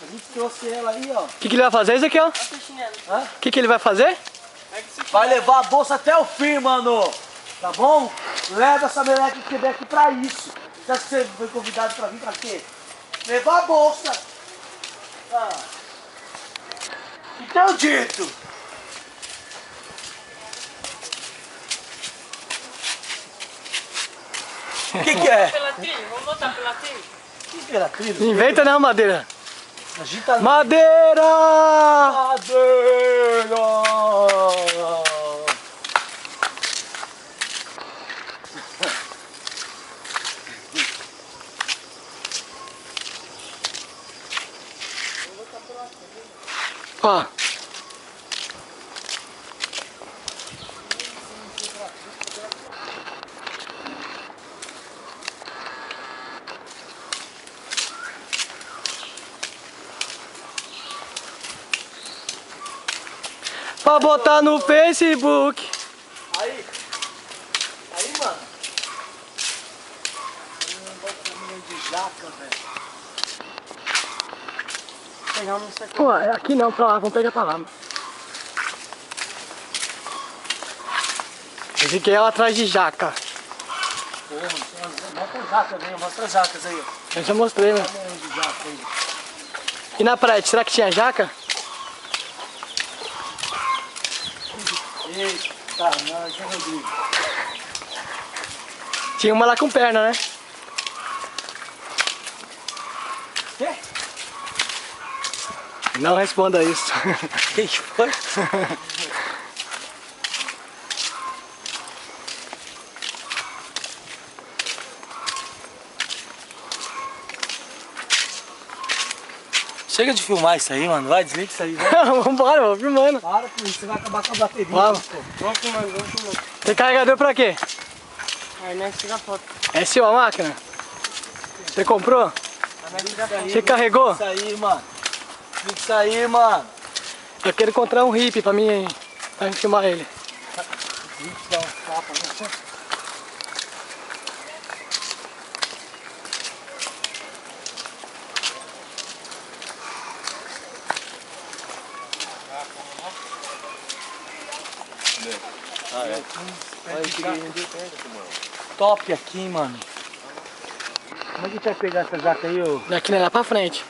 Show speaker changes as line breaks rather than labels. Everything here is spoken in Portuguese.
A gente trouxe ela aí, ó.
O que ele vai fazer, Ezequiel? O que ele vai fazer?
Vai levar a bolsa até o fim, mano. Tá bom? Leva essa meleca que tiver aqui pra isso. Você acha que você foi convidado pra vir pra quê? Levar a bolsa. Ah. Então dito. O que é?
Pela trilha, vamos voltar pela trilha.
O que era trilha?
Inventa não, Madeira.
Agita
Madeira!
Madeira!
Ó. Pra botar no Facebook.
Aí, mano. De jaca, velho.
Pegar um saco.
Pô, aqui não, pra lá, vamos pegar pra lá. Ezequiel atrás de jaca.
Porra, mostra as jacas aí, mostra as jacas aí.
Eu já mostrei, né?
Olha de jaca aí.
E na praia, será que tinha jaca?
Eita, nós, hein, Rodrigo?
Tinha uma lá com perna, né?
Quê?
Não responda isso.
Que foi? Chega de filmar isso aí, mano. Vai, desliga isso aí. Vai.
Vambora, vou filmando.
Para com isso, você vai acabar com a bateria.
Vamos.
Pô.
Vamos filmando, vamos filmando.
Tem carregador pra quê?
Aí nós tira a foto.
É sua a máquina? Você comprou?
Aí nós tira a foto.
Você carregou?
Isso aí, mano. Isso aí, mano.
Eu quero encontrar um hippie pra mim filmar ele.
Dá um tapa, né?
Ah, é?
Top aqui, mano. Como é que a gente vai pegar essa jaca aí, ô?
Daqui né, lá pra frente.